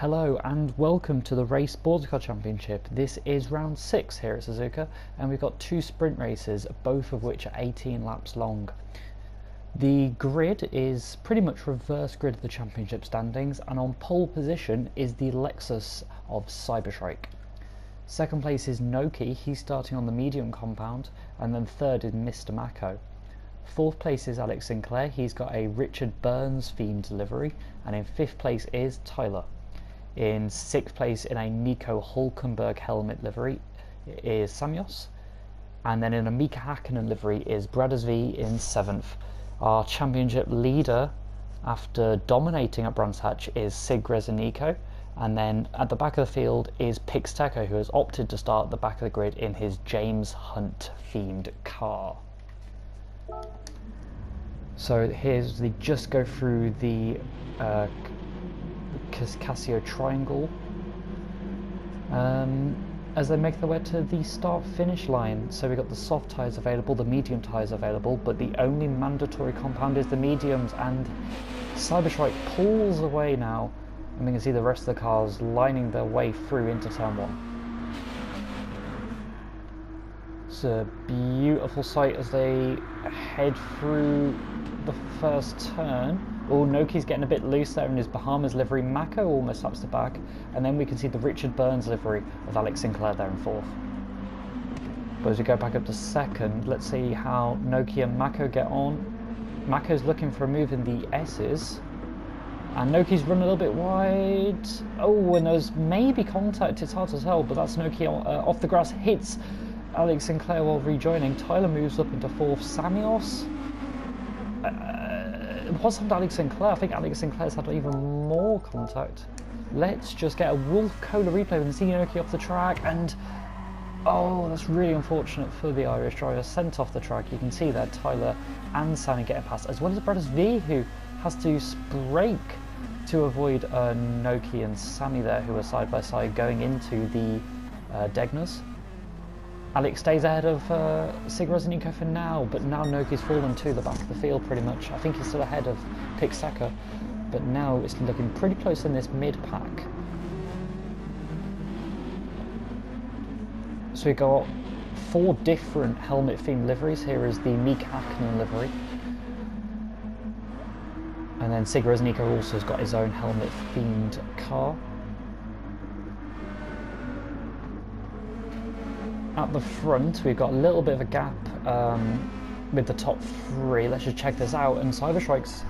Hello and welcome to the Rei Sportscar Championship. This is round 6 here at Suzuka, and we've got two sprint races, both of which are 18 laps long. The grid is pretty much reverse grid of the championship standings, and on pole position is the Lexus of Cyberstrike. Second place is Noki, he's starting on the medium compound, and then third is Mr. Mako. Fourth place is Alex Sinclair, he's got a Richard Burns themed livery, and in fifth place is Tyler. In sixth place in a Nico Hulkenberg helmet livery is Samios, and then in a Mika Hakkinen livery is Brothers V in seventh. Our championship leader, after dominating at Brands Hatch, is Sig Nico, and then at the back of the field is Pixteco, who has opted to start at the back of the grid in his James Hunt themed car. So here's the just go through the Casio triangle as they make their way to the start finish line. So we've got the soft tyres available, the medium tyres available, but the only mandatory compound is the mediums, and Cyberstrike pulls away now, and we can see the rest of the cars lining their way through into turn 1. It's a beautiful sight as they head through the first turn. Oh, Noki's getting a bit loose there in his Bahamas livery. Mako almost laps the back, and then we can see the Richard Burns livery of Alex Sinclair there in fourth. But as we go back up to second, let's see how Noki and Mako get on. Mako's looking for a move in the S's, and Noki's run a little bit wide. Oh, and there's maybe contact, it's hard to tell, but that's Noki off the grass, hits Alex Sinclair while rejoining. Tyler moves up into fourth. Samios, what's happened to Alex Sinclair? I think Alex Sinclair's had even more contact. Let's just get a Wolf Cola replay with Noki off the track, and oh, that's really unfortunate for the Irish driver, sent off the track. You can see there Tyler and Sammy getting past, as well as Brothers V, who has to brake to avoid Noki and Sammy there, who are side by side going into the Degners. Alex stays ahead of Sig Nico for now, but now Noki's fallen to the back of the field pretty much. I think he's still ahead of Pixteco, but now it's looking pretty close in this mid-pack. So we got 4 different helmet-themed liveries. Here is the Mika Hakkinen livery. And then Sig Nico also has got his own helmet-themed car. At the front, we've got a little bit of a gap with the top 3. Let's just check this out. And Cyberstrike's,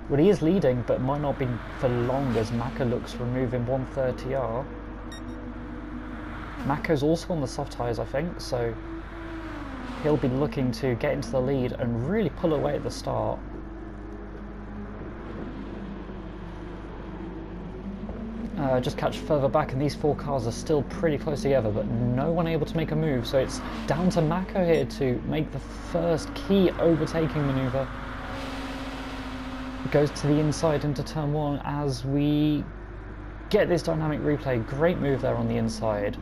well, he is leading, but might not be for long as Mako looks removing 130R. Mako's also on the soft tyres, I think, so he'll be looking to get into the lead and really pull away at the start. Just catch further back, and these 4 cars are still pretty close together, but no one able to make a move, so it's down to Mako here to make the first key overtaking manoeuvre. Goes to the inside into turn 1 as we get this dynamic replay. Great move there on the inside.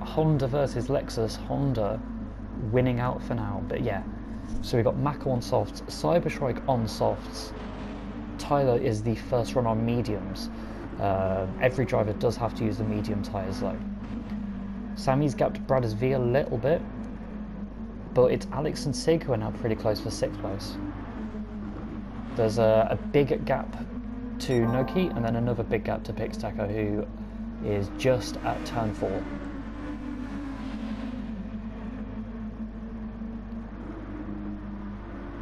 Honda versus Lexus. Honda winning out for now, but yeah. So we've got Mako on softs, Cyberstrike on softs. Tyler is the first run on mediums. Every driver does have to use the medium tyres though. Sammy's gapped Brothers V a little bit, but it's Alex and Sig who are now pretty close for 6th place. There's a big gap to Noki, and then another big gap to Pixteco, who is just at turn 4.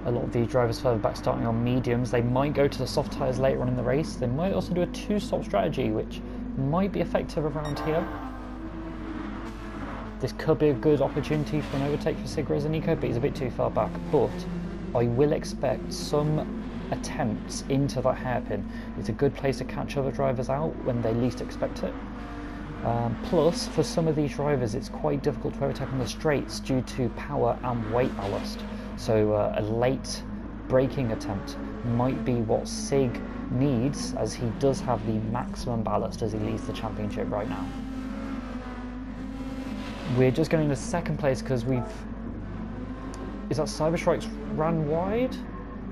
A lot of these drivers further back starting on mediums. They might go to the soft tyres later on in the race. They might also do a 2-stop strategy, which might be effective around here. This could be a good opportunity for an overtake for Sig Nico, but he's a bit too far back. But I will expect some attempts into that hairpin. It's a good place to catch other drivers out when they least expect it. Plus, for some of these drivers, it's quite difficult to overtake on the straights due to power and weight ballast. So a late braking attempt might be what Sig needs, as he does have the maximum ballast as he leads the championship right now. We're just going into 2nd place because we've... Is that Cyberstrike's ran wide?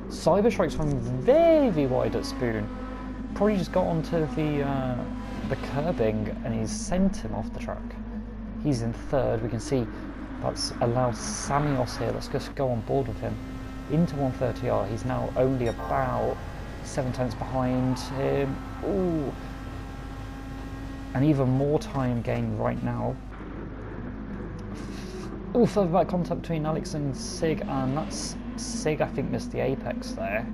Cyberstrike's ran very wide at Spoon. Probably just got onto the the curbing and he's sent him off the track. He's in third. We can see that's allowed Samios here. Let's just go on board with him into 130R. He's now only about 7 tenths behind him. Ooh, and even more time gain right now. Oh, further back contact between Alex and Sig, and that's Sig, I think, missed the apex there.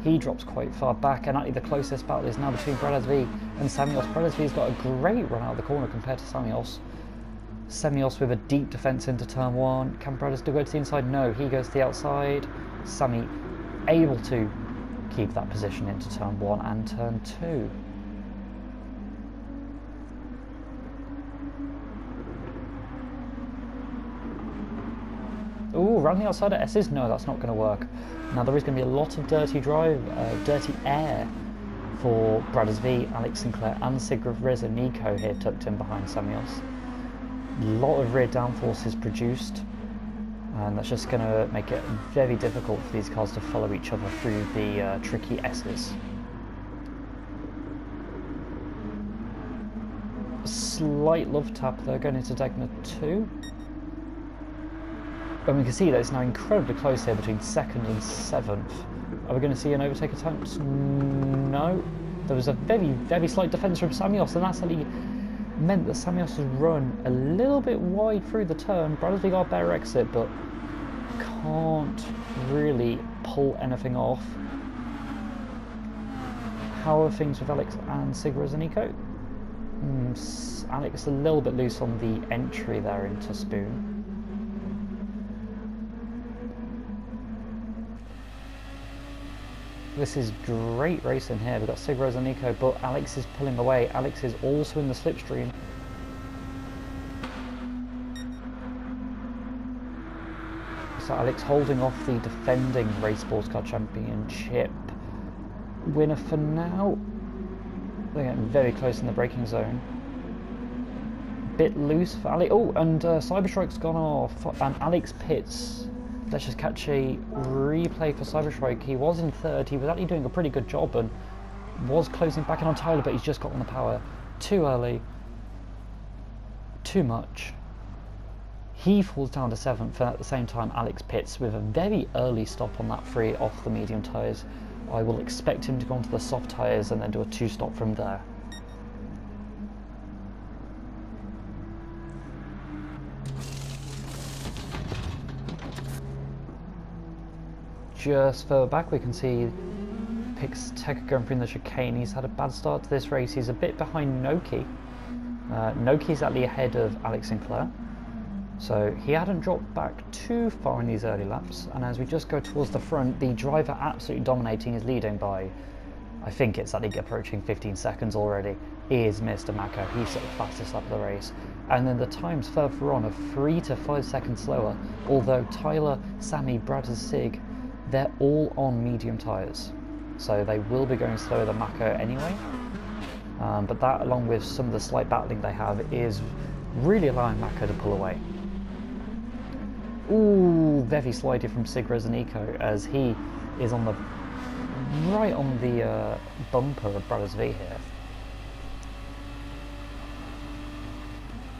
He drops quite far back, and actually the closest battle is now between Bradesvi and Samios. Bradesvi's got a great run out of the corner compared to Samios. Samios with a deep defence into turn 1. Can Bradesvi go to the inside? No, he goes to the outside. Sami able to keep that position into turn 1 and turn 2. Ooh, around the outside of S's? No, that's not going to work. Now there is going to be a lot of dirty air for Bradesvi, Alex Sinclair and Sigrid and Nico here tucked in behind Samios. A lot of rear downforce is produced, and that's just going to make it very difficult for these cars to follow each other through the tricky S's. Slight love tap though going into Degner 2. And we can see that it's now incredibly close here between 2nd and 7th. Are we going to see an overtake attempt? No. There was a very, very slight defence from Samios, and that's actually meant that Samios has run a little bit wide through the turn. Bradesvi got a better exit, but can't really pull anything off. How are things with Alex and Sigrid and Nico? Alex a little bit loose on the entry there into Spoon. This is great racing here. We've got Sigrid and Nico, but Alex is pulling away. Alex is also in the slipstream. So Alex holding off the defending Rei Sportscar Championship winner for now. They're getting very close in the braking zone. Bit loose for Alex. Oh, and Cyberstrike's gone off, and Alex pits. Let's just catch a replay for Cyberstrike. He was in third. He was actually doing a pretty good job and was closing back in on Tyler, but he's just got on the power too early, too much. He falls down to 7th, and at the same time Alex pits with a very early stop on that free off the medium tyres. I will expect him to go onto the soft tyres and then do a 2-stop from there. Just further back we can see Pix Tech going through the chicane. He's had a bad start to this race. He's a bit behind Noki. Noki's actually ahead of Alex Sinclair, so he hadn't dropped back too far in these early laps. And as we just go towards the front, the driver absolutely dominating is leading by, I think it's actually approaching 15 seconds already, is Mr. Mako. He's the fastest lap of the race. And then the times further on are 3 to 5 seconds slower, although Tyler, Sami, Brad and Sig, they're all on medium tyres, so they will be going slower than Mako anyway. But that, along with some of the slight battling they have, is really allowing Mako to pull away. Ooh, very slidey from Sigrid and Nico as he is on the right on the bumper of Bradesvi here.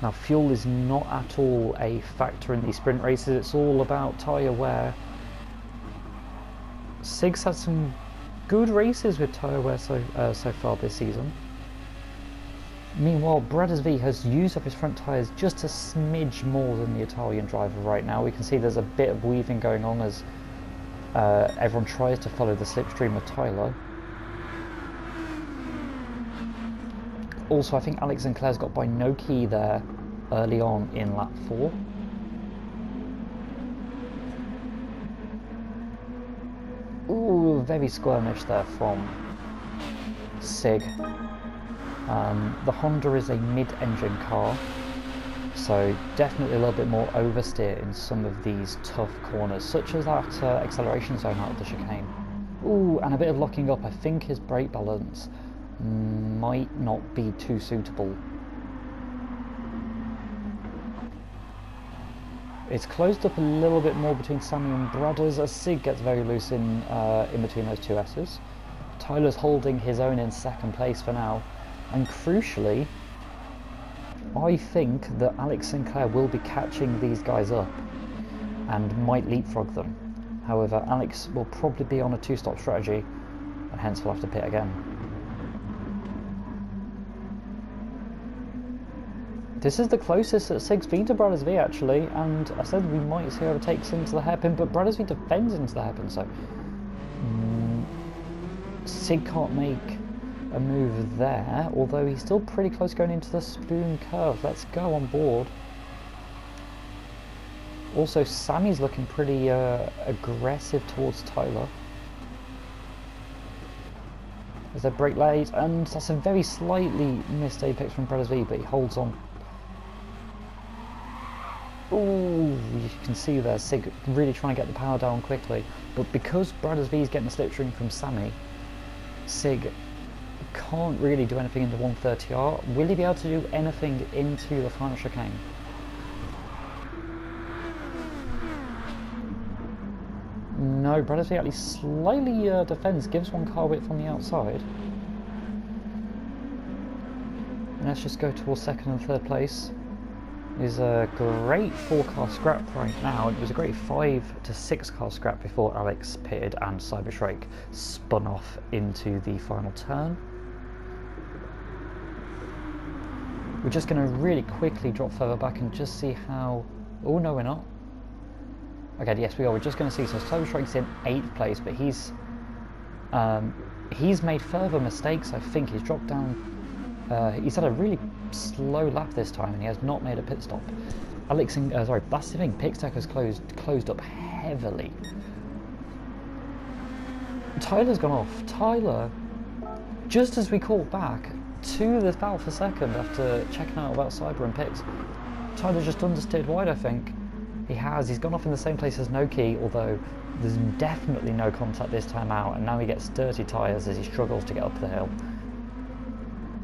Now, fuel is not at all a factor in these sprint races. It's all about tyre wear. Sig's had some good races with tyre wear so far this season. Meanwhile, Bradesvi has used up his front tyres just a smidge more than the Italian driver right now. We can see there's a bit of weaving going on as everyone tries to follow the slipstream of Tyler. Also, I think Alex Sinclair's got by Noki there early on in lap 4. Ooh, very squirmish there from Sig. The Honda is a mid-engine car, so definitely a little bit more oversteer in some of these tough corners, such as that acceleration zone out of the chicane. Ooh, and a bit of locking up. I think his brake balance might not be too suitable. It's closed up a little bit more between Sami and Brothers as Sig gets very loose in between those two S's. Tyler's holding his own in second place for now. And crucially, I think that Alex Sinclair will be catching these guys up and might leapfrog them. However, Alex will probably be on a two-stop strategy, and hence we'll have to pit again. This is the closest that Sig's been to Brothers V actually, and I said we might see whoever takes into the hairpin, but Brothers V defends into the hairpin, so Sig can't make a move there, although he's still pretty close going into the spoon curve. Let's go on board. Also, Sammy's looking pretty aggressive towards Tyler. As they brake late, and that's a very slightly missed apex from Brothers V, but he holds on. Ooh, you can see there, Sig really trying to get the power down quickly, but because Brothers V is getting the slipstream from Sammy, Sig can't really do anything into 130R. Will he be able to do anything into the final chicane? No, Brothers V at least slightly defends, gives one car width on the outside. And let's just go towards second and third place. Is a great 4-car scrap right now. It was a great 5 to 6-car scrap before Alex pitted and Cybershrike spun off into the final turn. We're just going to really quickly drop further back and just see how... Oh no, we're not. Okay, yes we are. We're just going to see. So Cybershrike's in 8th place, but he's made further mistakes. I think he's dropped down. He's had a really slow lap this time, and he has not made a pit stop. That's the thing. Pixtec closed up heavily. Tyler's gone off. Tyler, just as we caught back to the battle for second after checking out about Cyber and Pix, Tyler just understeered wide. I think he's gone off in the same place as Noki, although there's definitely no contact this time out, and now he gets dirty tyres as he struggles to get up the hill.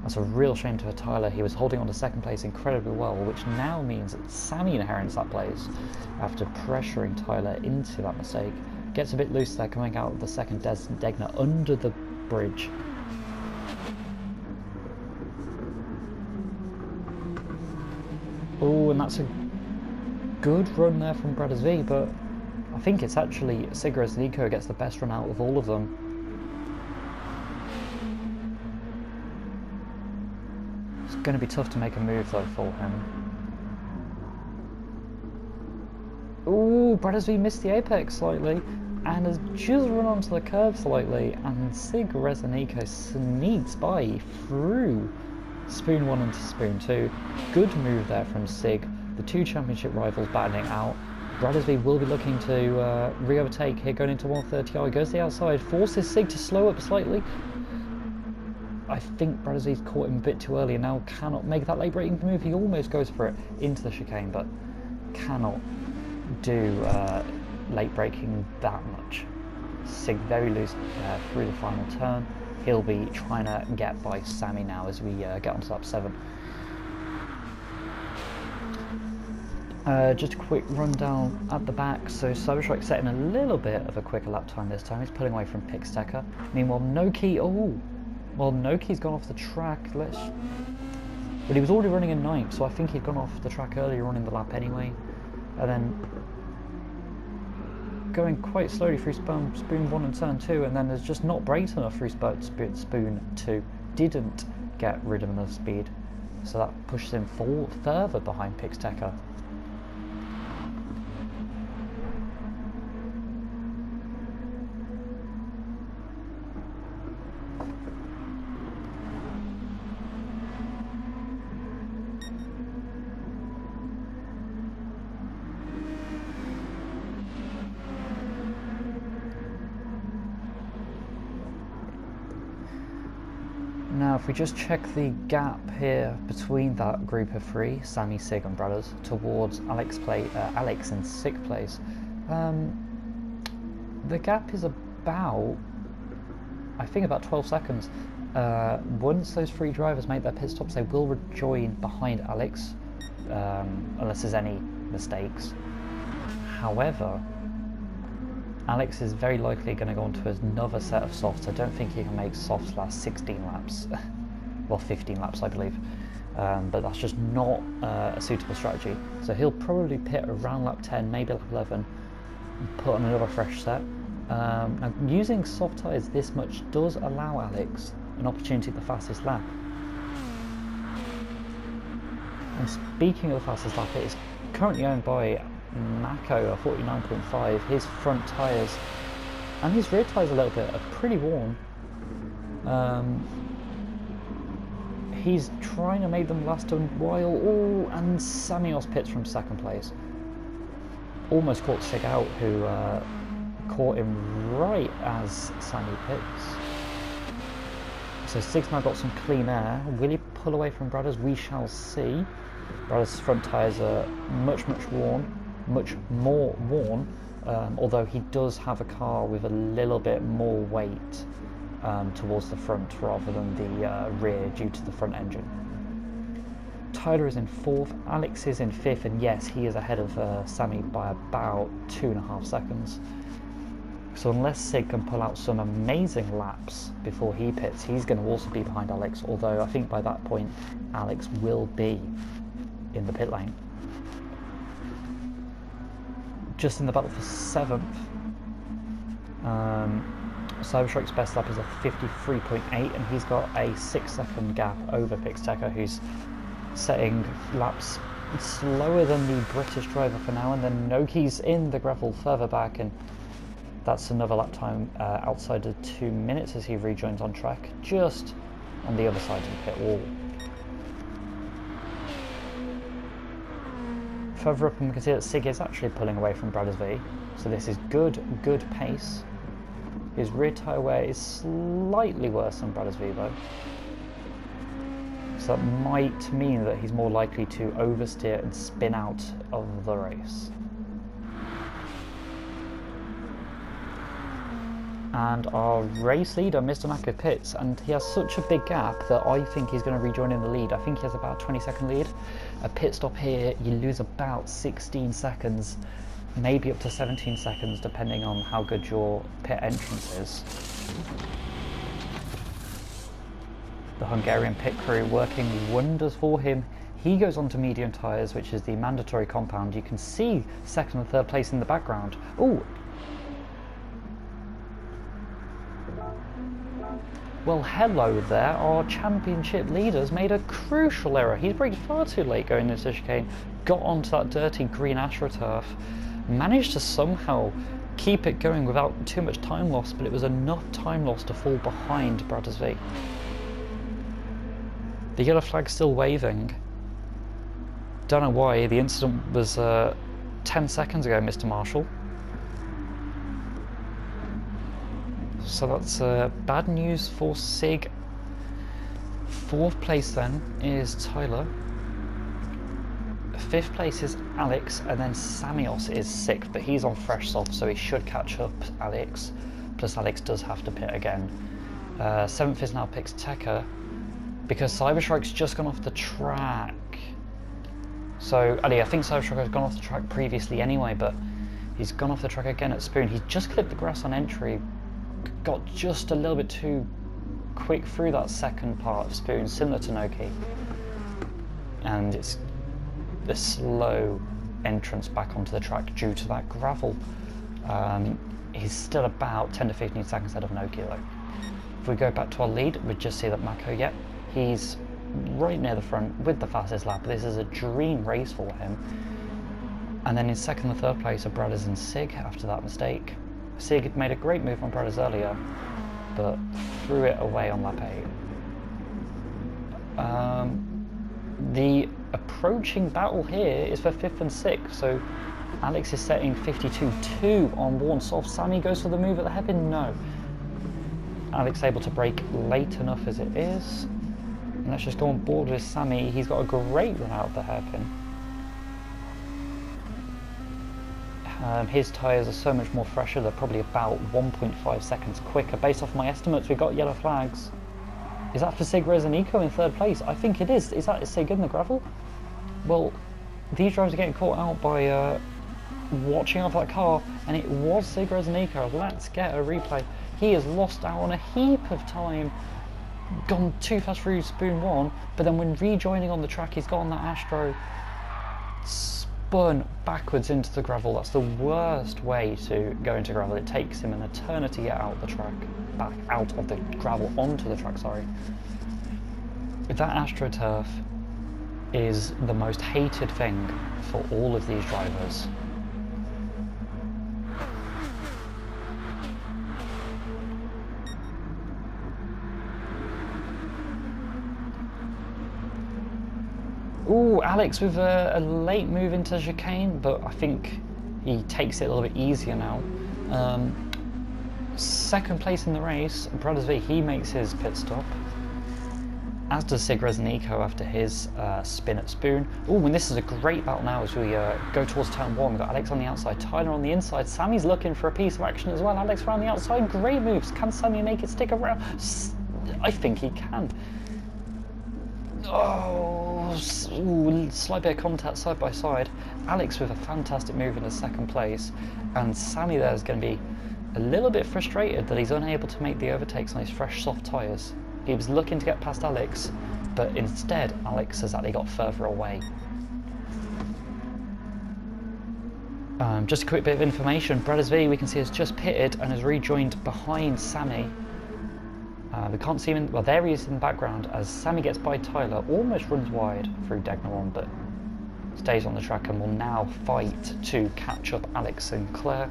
That's a real shame to Tyler. He was holding on to second place incredibly well, which now means that Sammy inherits that place after pressuring Tyler into that mistake. Gets a bit loose there coming out of the second Degner under the bridge. Oh, and that's a good run there from Brothers V, but I think it's actually Sigurds Nico gets the best run out of all of them. It's going to be tough to make a move though for him. Ooh, Brothers V missed the apex slightly and has just run onto the curve slightly, and Sig Rezanico sneaks by through Spoon 1 into Spoon 2. Good move there from Sig. The two championship rivals battling out. Brothers V will be looking to re-overtake here going into 130R. He goes to the outside, forces Sig to slow up slightly. I think Brothers V's caught him a bit too early and now cannot make that late braking move. He almost goes for it into the chicane, but cannot do late braking that much. Sig very loose through the final turn. He'll be trying to get by Sammy now as we get onto lap 7. Just a quick rundown at the back. So Cyberstrike setting a little bit of a quicker lap time this time. He's pulling away from Pixtecker. Meanwhile, Noki's gone off the track. But he was already running in 9th, so I think he'd gone off the track earlier on in the lap anyway. And then going quite slowly through Spoon 1 and Turn 2, and then there's just not braked enough through Spoon 2. Didn't get rid of enough speed, so that pushes him further behind Pixtecker. Now if we just check the gap here between that group of 3, Sammy, Sig and Brothers, towards Alex in 6th place, the gap is about, I think, about 12 seconds. Once those 3 drivers make their pit stops, they will rejoin behind Alex, unless there's any mistakes. However, Alex is very likely going to go on to another set of softs. I don't think he can make softs last 16 laps. well, 15 laps I believe, but that's just not a suitable strategy. So he'll probably pit around lap 10, maybe lap 11, and put on another fresh set. Now, using soft tyres this much does allow Alex an opportunity at the fastest lap. And speaking of the fastest lap, it is currently owned by Mako, a 49.5. His front tyres and his rear tyres a little bit are pretty worn. He's trying to make them last a while. Oh, and Samios pits from second place. Almost caught Sig out, who caught him right as Sammy pits. So Sig's now got some clean air. Will he pull away from Brothers? We shall see. Brothers' front tyres are much more worn, although he does have a car with a little bit more weight towards the front rather than the rear due to the front engine. Tyler is in 4th, Alex is in 5th, and yes, he is ahead of Sammy by about 2.5 seconds. So unless Sig can pull out some amazing laps before he pits, he's going to also be behind Alex, although I think by that point Alex will be in the pit lane. Just in the battle for 7th, Cyberstruck's best lap is a 53.8, and he's got a 6-second gap over Pixteca, who's setting laps slower than the British driver for now, and then Noki's in the gravel further back, and that's another lap time outside of 2 minutes as he rejoins on track, just on the other side of the pit wall. Further up, we can see that Sig is actually pulling away from Brothers V, so this is good pace. His rear tyre wear is slightly worse than Brothers V though, so that might mean that he's more likely to oversteer and spin out of the race. And our race leader, Mr. Mako, pits, and he has such a big gap that I think he's going to rejoin in the lead. I think he has about a 20-second lead. A pit stop here, you lose about 16 seconds, maybe up to 17 seconds, depending on how good your pit entrance is. The Hungarian pit crew working wonders for him. He goes on to medium tyres, which is the mandatory compound. You can see 2nd and 3rd place in the background. Oh! Well, hello there, our championship leader's made a crucial error. He's braked far too late going into the chicane, got onto that dirty green AstroTurf, managed to somehow keep it going without too much time loss, but it was enough time loss to fall behind Brothers V. The yellow flag's still waving. Don't know why, the incident was 10 seconds ago, Mr. Marshall. So that's bad news for Sig. 4th place then is Tyler. 5th place is Alex, and then Samios is 6th, but he's on fresh soft, so he should catch up Alex. Plus Alex does have to pit again. 7th is now Pixteca, because Cyberstrike's just gone off the track. So, I think Cyberstrike has gone off the track previously anyway, but he's gone off the track again at Spoon. He's just clipped the grass on entry, got just a little bit too quick through that second part of Spoon, similar to Noki, and it's the slow entrance back onto the track due to that gravel. He's still about 10 to 15 seconds ahead of Noki though. If we go back to our lead, we just see that Mako, yep, he's right near the front with the fastest lap. This is a dream race for him. And then in 2nd and 3rd place are Brothers and Sig after that mistake. Sig made a great move on Brothers earlier, but threw it away on lap 8. The approaching battle here is for 5th and 6th, so Alex is setting 52.2 on worn soft. Sammy goes for the move at the hairpin, no. Alex able to brake late enough as it is. And let's just go on board with Sammy. He's got a great run out of the hairpin. His tyres are so much more fresher, they're probably about 1.5 seconds quicker. Based off my estimates, we've got yellow flags. Is that for Sig Rezanico in 3rd place? I think it is. Is that Sig in the gravel? Well, these drivers are getting caught out by watching out for that car, and it was Sig Rezanico. Let's get a replay. He has lost out on a heap of time. gone too fast through spoon 1, but then when rejoining on the track, he's got on that Astro, spun backwards into the gravel. That's the worst way to go into gravel. It takes him an eternity to get out the track, back out of the gravel onto the track, sorry. That AstroTurf is the most hated thing for all of these drivers. Ooh, Alex with a late move into chicane, but I think he takes it a little bit easier now. Second place in the race, Brothers V, he makes his pit stop. As does Nico after his spin at spoon. Ooh, and this is a great battle now as we go towards turn 1. We've got Alex on the outside, Tyler on the inside. Sammy's looking for a piece of action as well. Alex around the outside, great moves. Can Sammy make it stick around? I think he can. Oh, ooh, slight bit of contact side by side. Alex with a fantastic move in the second place, and Sammy there is going to be a little bit frustrated that he's unable to make the overtakes on his fresh soft tyres. He was looking to get past Alex, but instead Alex has actually got further away. Just a quick bit of information, Brothers V we can see has just pitted and has rejoined behind Sammy. We can't see him, well there he is in the background as Sammy gets by Tyler, almost runs wide through Degnaron, but stays on the track and will now fight to catch up Alex Sinclair.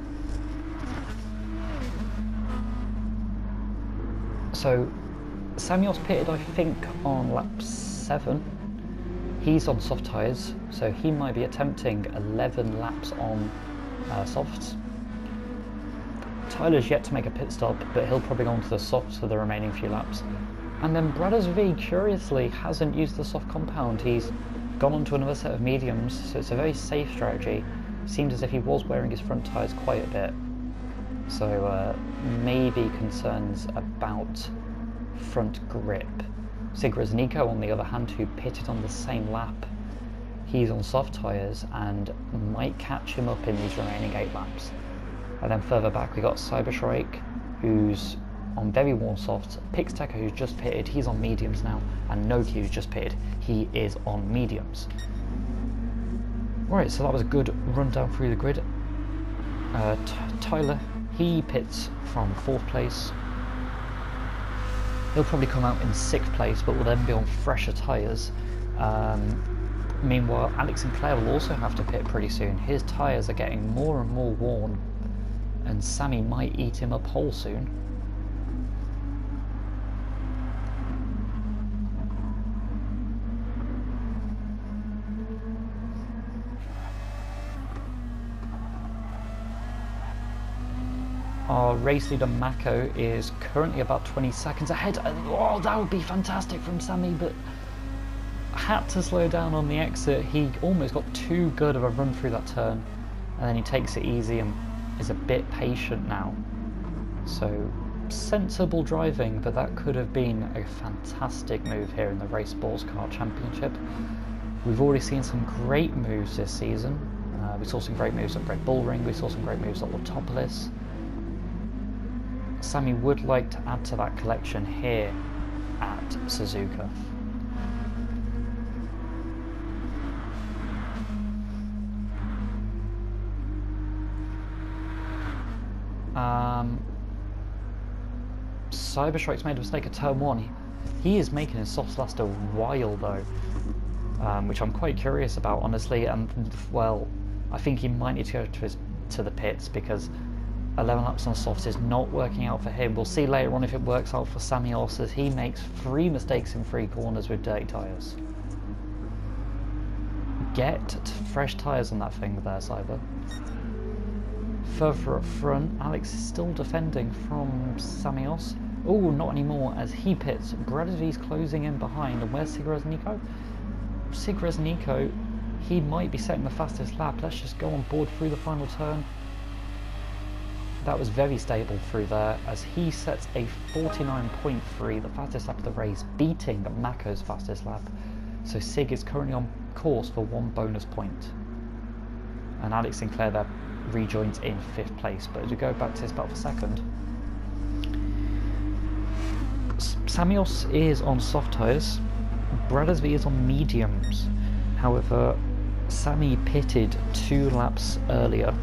So Samuel's pitted I think on lap 7. He's on soft tyres, so he might be attempting 11 laps on softs. Tyler's yet to make a pit stop, but he'll probably go onto the softs for the remaining few laps. And then Brothers V, curiously, hasn't used the soft compound. He's gone onto another set of mediums, so it's a very safe strategy. Seems as if he was wearing his front tyres quite a bit. So maybe concerns about front grip. Nico, on the other hand, who pitted on the same lap, he's on soft tyres and might catch him up in these remaining 8 laps. And then further back we got Cyberstrike, who's on very warm softs, Pixtecker who's just pitted, he's on mediums now, and Noki who's just pitted, he is on mediums. Right, so that was a good rundown through the grid. Tyler, he pits from 4th place. He'll probably come out in 6th place, but will then be on fresher tyres. Meanwhile, Alex Sinclair will also have to pit pretty soon. His tyres are getting more and more worn, and Sammy might eat him up whole soon. Our race leader Mako is currently about 20 seconds ahead, and oh, that would be fantastic from Sammy, but had to slow down on the exit. He almost got too good of a run through that turn, and then he takes it easy and is a bit patient now. So sensible driving, but that could have been a fantastic move here in the Rei Sportscar Championship. We've already seen some great moves this season. We saw some great moves at Red Bull Ring, we saw some great moves at Autopolis. Sammy would like to add to that collection here at Suzuka. Cyberstrike's made a mistake at turn 1. He is making his softs last a while though, which I'm quite curious about honestly, and well, I think he might need to go to the pits because 11 laps on softs is not working out for him. We'll see later on if it works out for Sammy Oss as he makes 3 mistakes in 3 corners with dirty tyres. Get fresh tyres on that thing there, Cyber. Further up front, Alex is still defending from Samios. Oh, not anymore as he pits. Bradley's closing in behind. And where's Nico? Nico, he might be setting the fastest lap. Let's just go on board through the final turn. That was very stable through there as he sets a 49.3, the fastest lap of the race, beating Mako's fastest lap. So Sig is currently on course for 1 bonus point. And Alex Sinclair there rejoins in 5th place, but as we go back to this battle for 2nd, Samios is on soft tyres, Bradesby is on mediums. However, Sami pitted 2 laps earlier,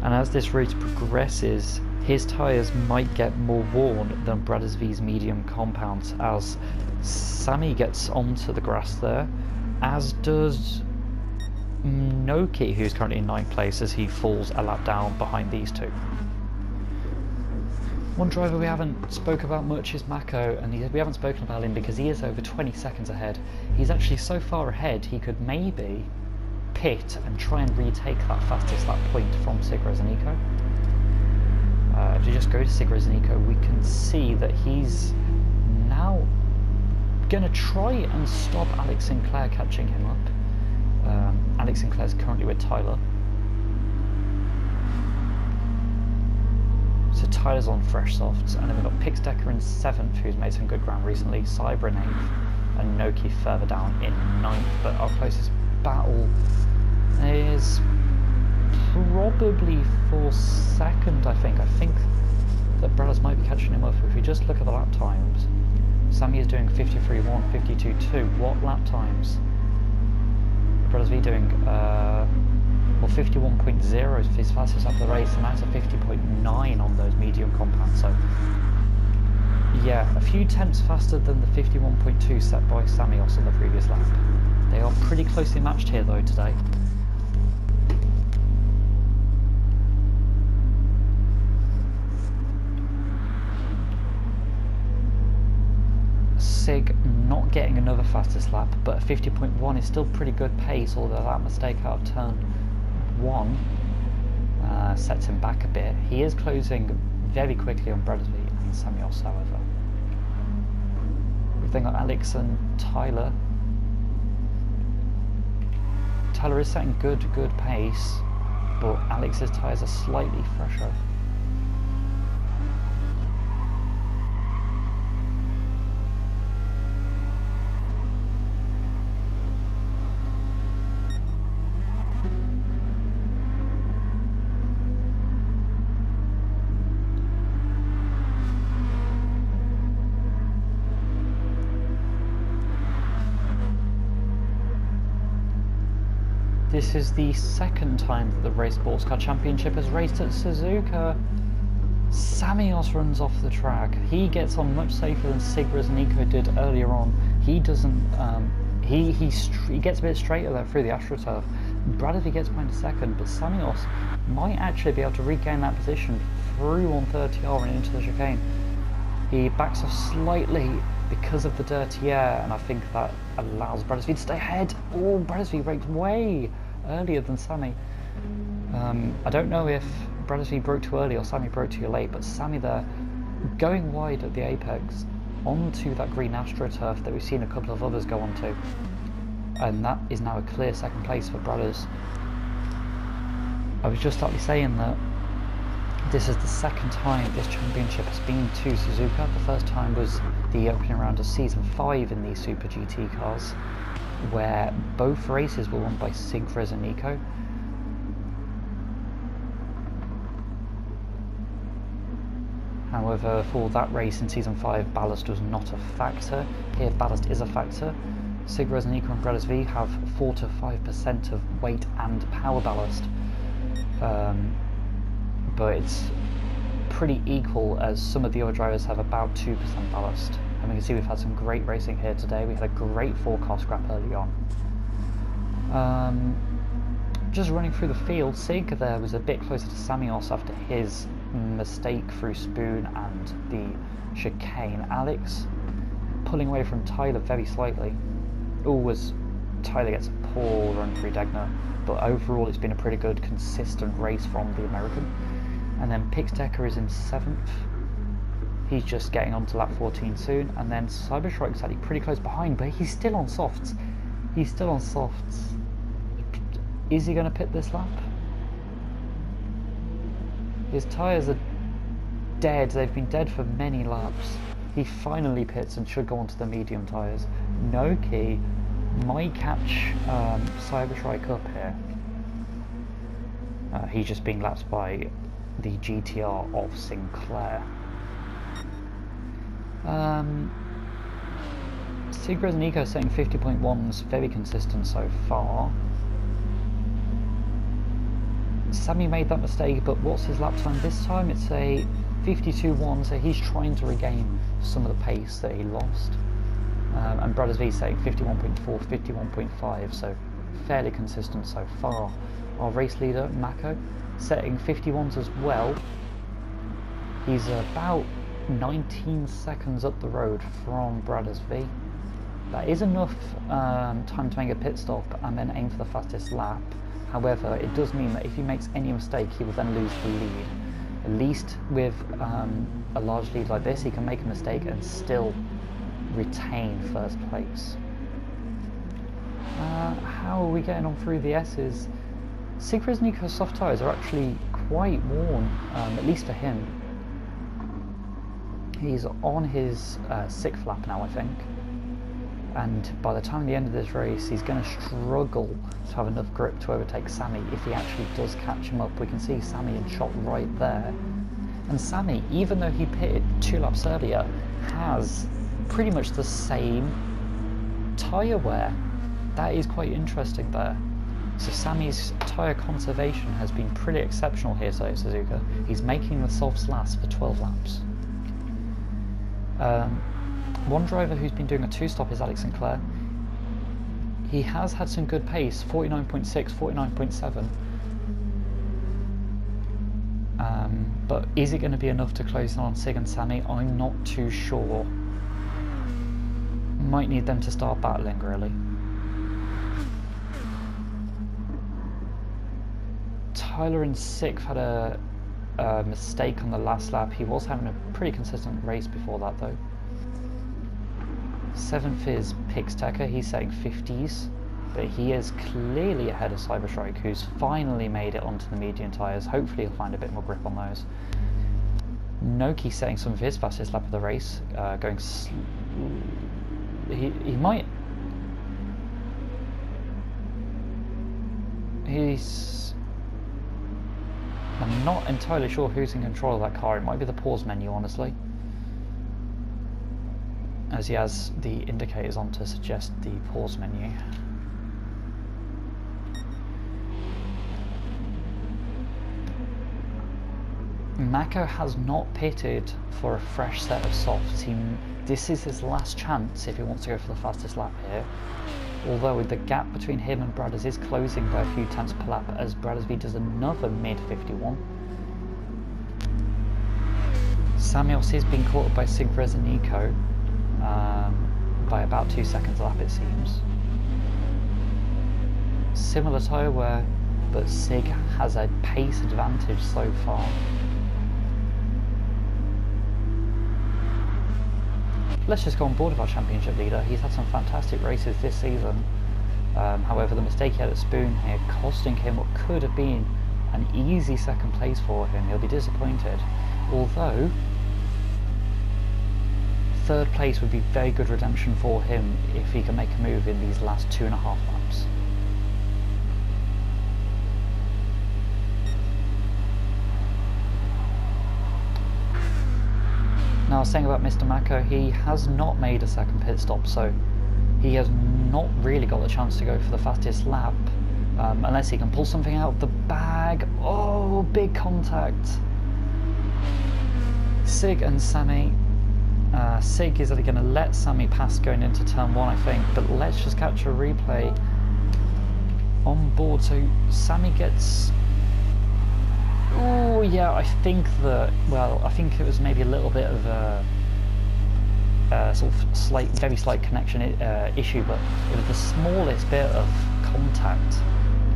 and as this race progresses, his tyres might get more worn than Bradesby's medium compounds as Sami gets onto the grass there, as does Noki, who's currently in 9th place, as he falls a lap down behind these two. One driver we haven't spoke about much is Mako, and we haven't spoken about him because he is over 20 seconds ahead. He's actually so far ahead he could maybe pit and try and retake that fastest lap point from Sigres and Nico. If you just go to Sigres and Nico, we can see that he's now going to try and stop Alex Sinclair catching him up. Alex Sinclair's currently with Tyler. So Tyler's on fresh softs, and then we've got Pixdecker in 7th, who's made some good ground recently, Cyber in 8th, and Noki further down in 9th. But our closest battle is probably for 2nd, I think. I think that Brothers might be catching him up. If we just look at the lap times, Sami is doing 53.1, 52.2. What lap times? Brothers V doing, well, 51.0 is his fastest lap of the race, and that's a 50.9 on those medium compounds. So, yeah, a few tenths faster than the 51.2 set by Samios on the previous lap. They are pretty closely matched here, though, today. Sig not getting another fastest lap, but a 50.1 is still pretty good pace, although that mistake out of turn 1 sets him back a bit. He is closing very quickly on Bradesby and Samios, however. We've then got Alex and Tyler. Tyler is setting good pace, but Alex's tyres are slightly fresher. This is the 2nd time that the Rei Sportscar Championship has raced at Suzuka. Samios runs off the track. He gets on much safer than Sigres and Nico did earlier on. He doesn't. He gets a bit straighter there through the AstroTurf. Bradley gets behind a 2nd, but Samios might actually be able to regain that position through 130R and into the chicane. He backs off slightly because of the dirty air, and I think that allows Bradesby to stay ahead. Oh, Bradesby braked way earlier than Sami. I don't know if Bradesby broke too early or Sami broke too late, but Sami there going wide at the apex onto that green AstroTurf that we've seen a couple of others go onto, and that is now a clear 2nd place for Brothers. I was just actually saying that this is the 2nd time this championship has been to Suzuka. The first time was the opening round of Season 5 in these Super GT cars, where both races were won by Sigres and Nico. However, for that race in Season 5, ballast was not a factor. Here, ballast is a factor. Sigres and Nico and Brothers V have 4 to 5% of weight and power ballast. But it's pretty equal, as some of the other drivers have about 2% ballast. And we can see we've had some great racing here today. We had a great 4-car scrap early on. Just running through the field, Sig there was a bit closer to Samios after his mistake through Spoon and the chicane. Alex pulling away from Tyler very slightly. Always Tyler gets a poor run through Degner, but overall it's been a pretty good consistent race from the American. And then Pixdecker is in 7th. He's just getting on to lap 14 soon, and then Cyberstrike's actually pretty close behind, but he's still on softs. He's still on softs. Is he going to pit this lap? His tyres are dead. They've been dead for many laps. He finally pits and should go onto the medium tyres. Noki might catch Cyberstrike up here. He's just being lapped by the GTR of Sinclair. Sigrid and Nico saying 50.1 is very consistent so far. Sammy made that mistake, but what's his lap time this time? It's a 52.1, so he's trying to regain some of the pace that he lost. And Brothers V saying 51.4, 51.5, so fairly consistent so far. Our race leader, Mako, setting 51s as well. He's about 19 seconds up the road from Brothers V. That is enough time to make a pit stop and then aim for the fastest lap. However, it does mean that if he makes any mistake, he will then lose the lead. At least with a large lead like this, he can make a mistake and still retain first place. How are we getting on through the S's? Sigrid's Nico's soft tyres are actually quite worn, at least for him. He's on his 6th lap now, I think. And by the time the end of this race, he's going to struggle to have enough grip to overtake Sammy if he actually does catch him up. We can see Sammy in shot right there. And Sammy, even though he pitted 2 laps earlier, has pretty much the same tyre wear. That is quite interesting there. So Sammy's tyre conservation has been pretty exceptional here, so Suzuka. He's making the softs last for 12 laps. One driver who's been doing a 2-stop is Alex Sinclair. He has had some good pace, 49.6, 49.7. But is it going to be enough to close in on Sig and Sammy? I'm not too sure. Might need them to start battling, really. Tyler in 6th had a mistake on the last lap. He was having a pretty consistent race before that, though. 7th is Pixtecker, he's setting 50s, but he is clearly ahead of Cyberstrike, who's finally made it onto the medium tyres. Hopefully he'll find a bit more grip on those. Noki setting some of his fastest lap of the race, going he might... I'm not entirely sure who's in control of that car. It might be the pause menu, honestly, as he has the indicators on to suggest the pause menu. Mako has not pitted for a fresh set of softs. This is his last chance if he wants to go for the fastest lap here. Although the gap between him and Bradders is closing by a few tenths per lap, as Bradders V does another mid-51. Samuels is being caught up by Sigrid and Nico by about 2 seconds a lap, it seems. Similar tyre wear, but Sig has a pace advantage so far. Let's just go on board with our championship leader. He's had some fantastic races this season. However, the mistake he had at Spoon here costing him what could have been an easy 2nd place for him. He'll be disappointed. Although 3rd place would be very good redemption for him if he can make a move in these last 2.5 laps. Now, I was saying about Mr. Mako, he has not made a 2nd pit stop, so he has not really got the chance to go for the fastest lap, unless he can pull something out of the bag. Oh, big contact. Sig and Sammy. Sig is going to let Sammy pass going into turn 1, I think, but let's just catch a replay on board. So Sammy gets... Oh yeah, I think that, well, I think it was maybe a little bit of a sort of very slight connection issue, but it was the smallest bit of contact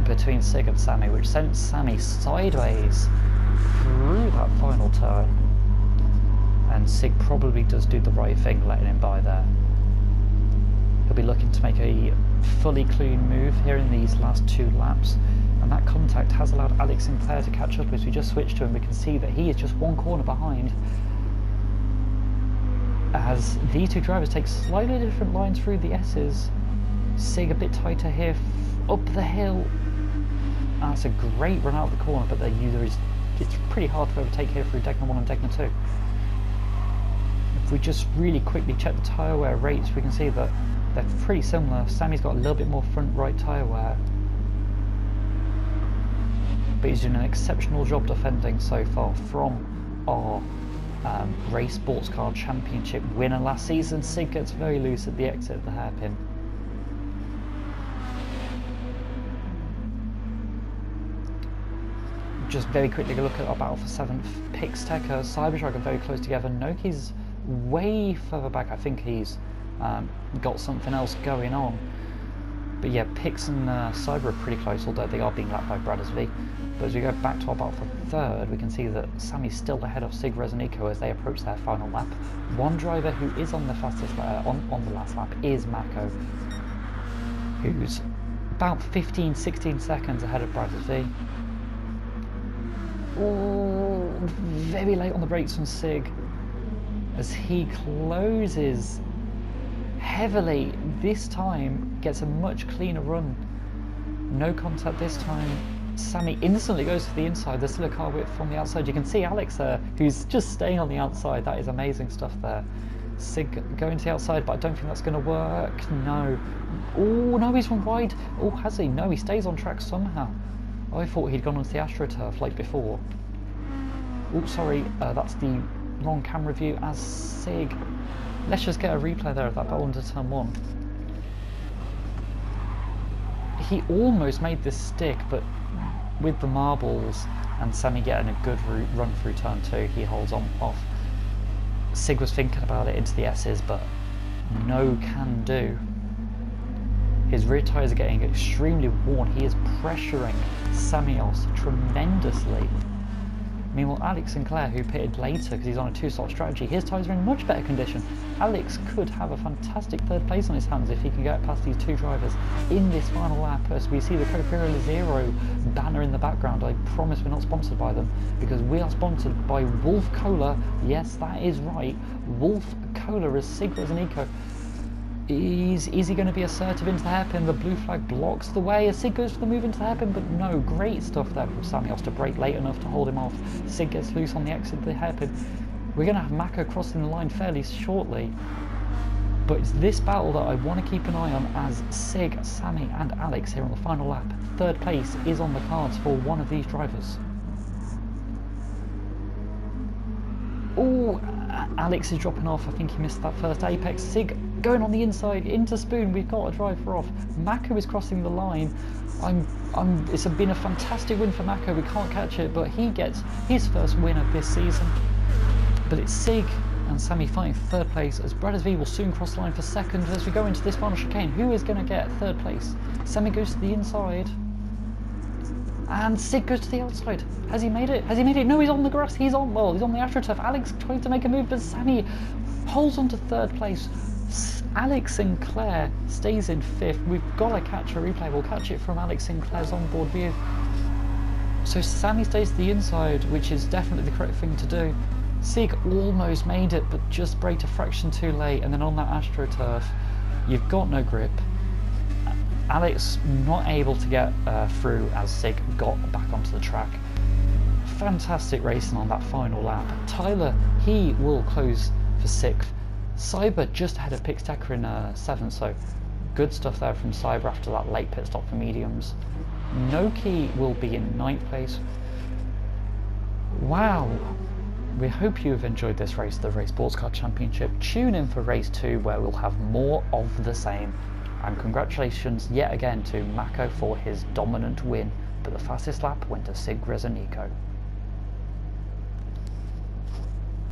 between Sig and Sammy, which sent Sammy sideways through that final turn. And Sig probably does do the right thing letting him by there. He'll be looking to make a fully clean move here in these last 2 laps. And that contact has allowed Alex Sinclair to catch up. As we just switch to him, we can see that he is just 1 corner behind. As these 2 drivers take slightly different lines through the S's. Sig a bit tighter here, up the hill. That's a great run out of the corner, but it's pretty hard to overtake here through Degna 1 and Degna 2. If we just really quickly check the tyre wear rates, we can see that they're pretty similar. Sammy's got a little bit more front right tyre wear, but he's doing an exceptional job defending so far from our Rei Sportscar Championship winner last season. Sig gets very loose at the exit of the hairpin. Just very quickly look at our battle for 7th. Pixtecker, Cybertruck are very close together. Noki's way further back. I think he's got something else going on. But yeah, Pix and Cyber are pretty close, although they are being lapped by Brothers V. But as we go back to our battle for 3rd, we can see that Sammy's still ahead of Sig Res and Eco as they approach their final lap. One driver who is on the fastest on the last lap is Mako, who's about 15-16 seconds ahead of Brothers V. Oh, very late on the brakes from Sig as he closes heavily. This time gets a much cleaner run. No contact this time. Sammy instantly goes to the inside. There's still a car width from the outside. You can see Alex there, who's just staying on the outside. That is amazing stuff there. Sig going to the outside, but I don't think that's going to work. No. Oh, no, he's run wide. Oh, has he? No, he stays on track somehow. I thought he'd gone onto the AstroTurf like before. Oh, sorry, that's the wrong camera view as Sig. Let's just get a replay there of that battle into turn 1. He almost made this stick, but with the marbles and Sammy getting a good run through turn 2, he holds on off. Sig was thinking about it into the S's, but no can do. His rear tyres are getting extremely worn. He is pressuring Samios tremendously. Meanwhile, Alex Sinclair, who pitted later because he's on a 2-slot strategy, his tyres are in much better condition. Alex could have a fantastic 3rd place on his hands if he can get past these 2 drivers in this final lap. As we see the Coca-Cola Zero banner in the background, I promise we're not sponsored by them because we are sponsored by Wolf Cola. Yes, that is right. Wolf Cola as Sig Res and Eco. Is he going to be assertive into the hairpin? The blue flag blocks the way as Sig goes for the move into the hairpin, but no, great stuff there from Samios to brake late enough to hold him off. Sig gets loose on the exit of the hairpin. We're going to have Mako crossing the line fairly shortly, but it's this battle that I want to keep an eye on as Sig, Sammy and Alex here on the final lap. 3rd place is on the cards for one of these drivers. Oh, Alex is dropping off. I think he missed that first apex. Sig going on the inside into Spoon. We've got a driver off. Mako is crossing the line. It's been a fantastic win for Mako. We can't catch it, but he gets his first win of this season. But it's Sig and Sammy fighting for 3rd place as Brothers V will soon cross the line for 2nd as we go into this final chicane. Who is going to get 3rd place? Sammy goes to the inside. And Sig goes to the outside. Has he made it? Has he made it? No, he's on the grass. He's on the AstroTurf. Alex tries to make a move, but Sammy holds on to 3rd place. Alex Sinclair stays in 5th. We've got to catch a replay. We'll catch it from Alex Sinclair's onboard view. So Sammy stays to the inside, which is definitely the correct thing to do. Sig almost made it, but just braked a fraction too late. And then on that AstroTurf, you've got no grip. Alex not able to get through as Sig got back onto the track. Fantastic racing on that final lap. Tyler, he will close for 6th. Cyber just ahead of Pixtecker in 7th, so good stuff there from Cyber after that late pit stop for mediums. Noki will be in 9th place. Wow. We hope you have enjoyed this race, the Rei Sportscar Championship. Tune in for race 2 where we'll have more of the same. And congratulations yet again to Mako for his dominant win, but the fastest lap went to Sig Res and Eco.